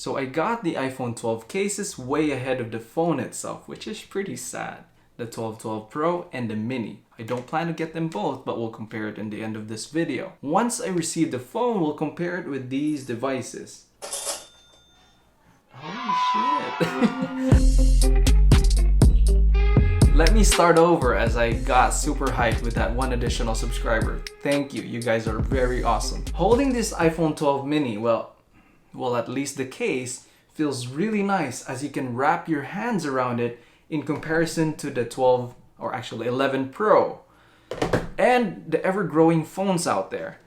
So I got the iPhone 12 cases way ahead of the phone itself, which is pretty sad. The 12 Pro and the Mini. I don't plan to get them both, but we'll compare it in the end of this video. Once I receive the phone, we'll compare it with these devices. Holy shit. Let me start over as I got super hyped with that one additional subscriber. Thank you, you guys are very awesome. Holding this iPhone 12 mini, well, at least the case feels really nice as you can wrap your hands around it in comparison to the 12 or actually 11 Pro and the ever-growing phones out there.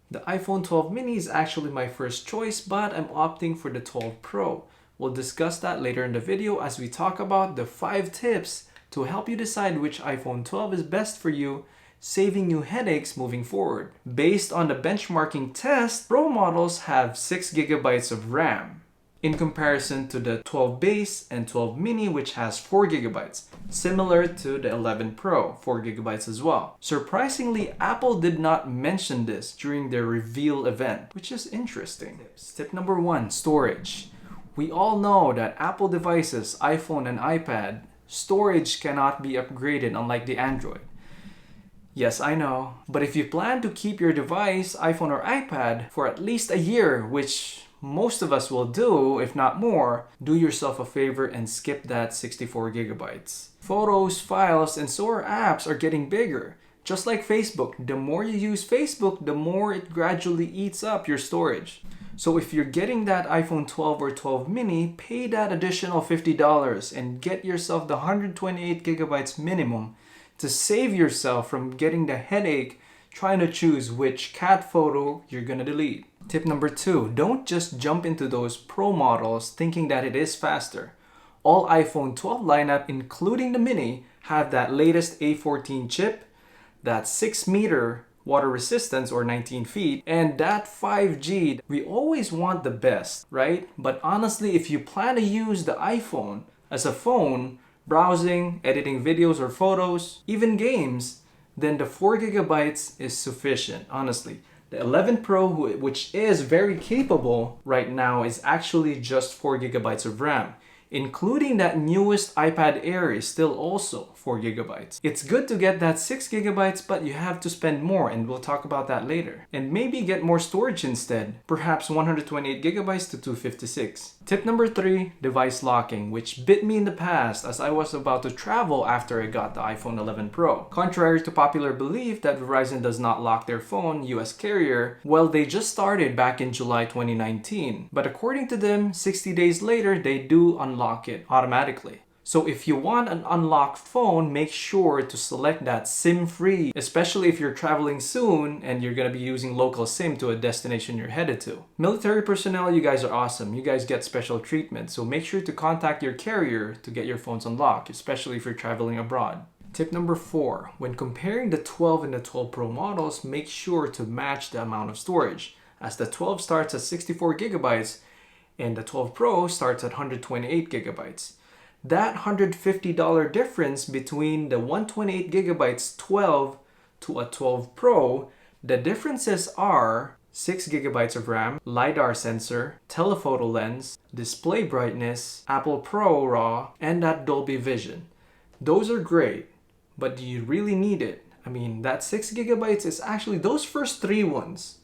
The iPhone 12 mini is actually my first choice, but I'm opting for the 12 Pro. We'll discuss that later in the video as we talk about the 5 tips to help you decide which iPhone 12 is best for you, saving you headaches moving forward. Based on the benchmarking test, Pro models have 6 GB of RAM in comparison to the 12 base and 12 mini, which has 4 GB, similar to the 11 Pro, 4 GB as well. Surprisingly, Apple did not mention this during their reveal event, which is interesting. Tip number 1, storage. We all know that Apple devices, iPhone and iPad, storage cannot be upgraded unlike the Android. Yes, I know. But if you plan to keep your device, iPhone or iPad, for at least a year, which most of us will do, if not more, do yourself a favor and skip that 64 GB. Photos, files, and so are apps are getting bigger. Just like Facebook, the more you use Facebook, the more it gradually eats up your storage. So if you're getting that iPhone 12 or 12 mini, pay that additional $50 and get yourself the 128 GB minimum to save yourself from getting the headache trying to choose which cat photo you're gonna delete. Tip number 2, don't just jump into those Pro models thinking that it is faster. All iPhone 12 lineup, including the mini, have that latest A14 chip, that 6-meter water resistance or 19 feet, and that 5G. We always want the best, right? But honestly, if you plan to use the iPhone as a phone, browsing, editing videos or photos, even games, then the 4 GB is sufficient, honestly. The 11 Pro, which is very capable right now, is actually just 4 GB of RAM. Including that newest iPad Air is still also 4 GB. It's good to get that 6 GB, but you have to spend more, and we'll talk about that later. And maybe get more storage instead, perhaps 128 GB to 256. Tip number 3, device locking, which bit me in the past as I was about to travel after I got the iPhone 11 Pro. Contrary to popular belief that Verizon does not lock their phone, US carrier, well, they just started back in July 2019. But according to them, 60 days later, they do unlock it automatically. So if you want an unlocked phone, make sure to select that SIM-free, especially if you're traveling soon and you're going to be using local SIM to a destination you're headed to. Military personnel, you guys are awesome. You guys get special treatment, so make sure to contact your carrier to get your phones unlocked, especially if you're traveling abroad. Tip number 4, when comparing the 12 and the 12 Pro models, make sure to match the amount of storage, as the 12 starts at 64 GB and the 12 Pro starts at 128 GB. That $150 difference between the 128 GB 12 to a 12 Pro, the differences are 6 GB of RAM, LiDAR sensor, telephoto lens, display brightness, Apple Pro RAW, and that Dolby Vision. Those are great, but do you really need it? I mean, that 6 GB is actually, those first 3 ones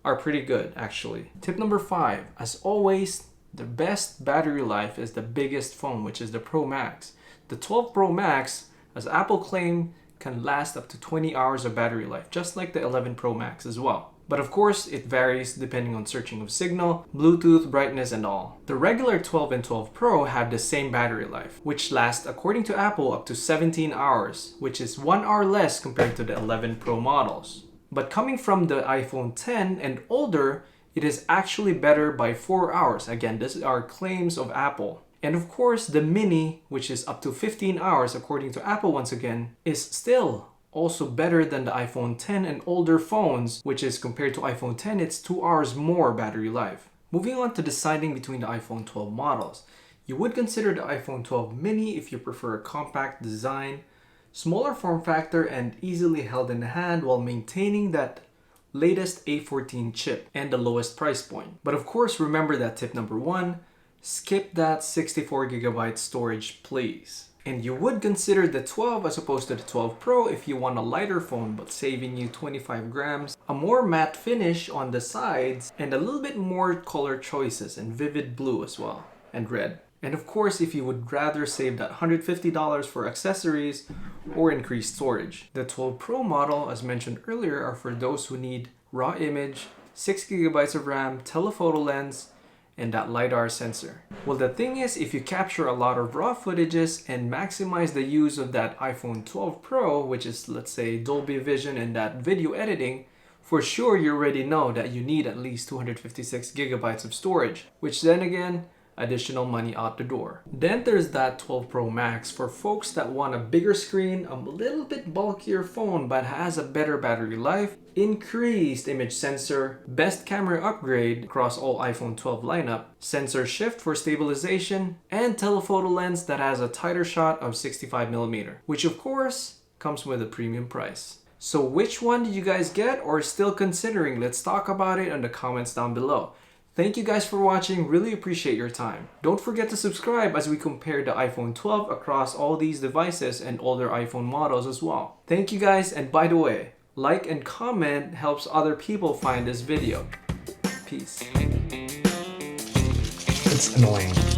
are pretty good actually. Tip number 5, as always, the best battery life is the biggest phone, which is the Pro Max. The 12 Pro Max, as Apple claimed, can last up to 20 hours of battery life, just like the 11 Pro Max as well. But of course, it varies depending on searching of signal, Bluetooth, brightness, and all. The regular 12 and 12 Pro have the same battery life, which lasts, according to Apple, up to 17 hours, which is 1 hour less compared to the 11 Pro models. But coming from the iPhone 10 and older, it is actually better by 4 hours. Again, these are claims of Apple. And of course, the Mini, which is up to 15 hours according to Apple once again, is still also better than the iPhone 10 and older phones, which is compared to iPhone 10, it's 2 hours more battery life. Moving on to deciding between the iPhone 12 models. You would consider the iPhone 12 mini if you prefer a compact design, smaller form factor, and easily held in the hand while maintaining that latest A14 chip and the lowest price point. But of course, remember that tip number 1, skip that 64GB storage, please. And you would consider the 12 as opposed to the 12 Pro if you want a lighter phone but saving you 25 grams, a more matte finish on the sides, and a little bit more color choices and vivid blue as well, and red. And of course, if you would rather save that $150 for accessories or increased storage. The 12 Pro model, as mentioned earlier, are for those who need raw image, 6GB of RAM, telephoto lens, and that LiDAR sensor. Well, the thing is, if you capture a lot of raw footages and maximize the use of that iPhone 12 Pro, which is, let's say, Dolby Vision and that video editing, for sure you already know that you need at least 256GB of storage, which then again, additional money out the door. Then there's that 12 Pro Max for folks that want a bigger screen, a little bit bulkier phone but has a better battery life, increased image sensor, best camera upgrade across all iPhone 12 lineup, sensor shift for stabilization, and telephoto lens that has a tighter shot of 65mm, which of course comes with a premium price. So which one did you guys get or still considering? Let's talk about it in the comments down below. Thank you guys for watching, really appreciate your time. Don't forget to subscribe as we compare the iPhone 12 across all these devices and older iPhone models as well. Thank you guys, and by the way, like and comment helps other people find this video. Peace. It's annoying.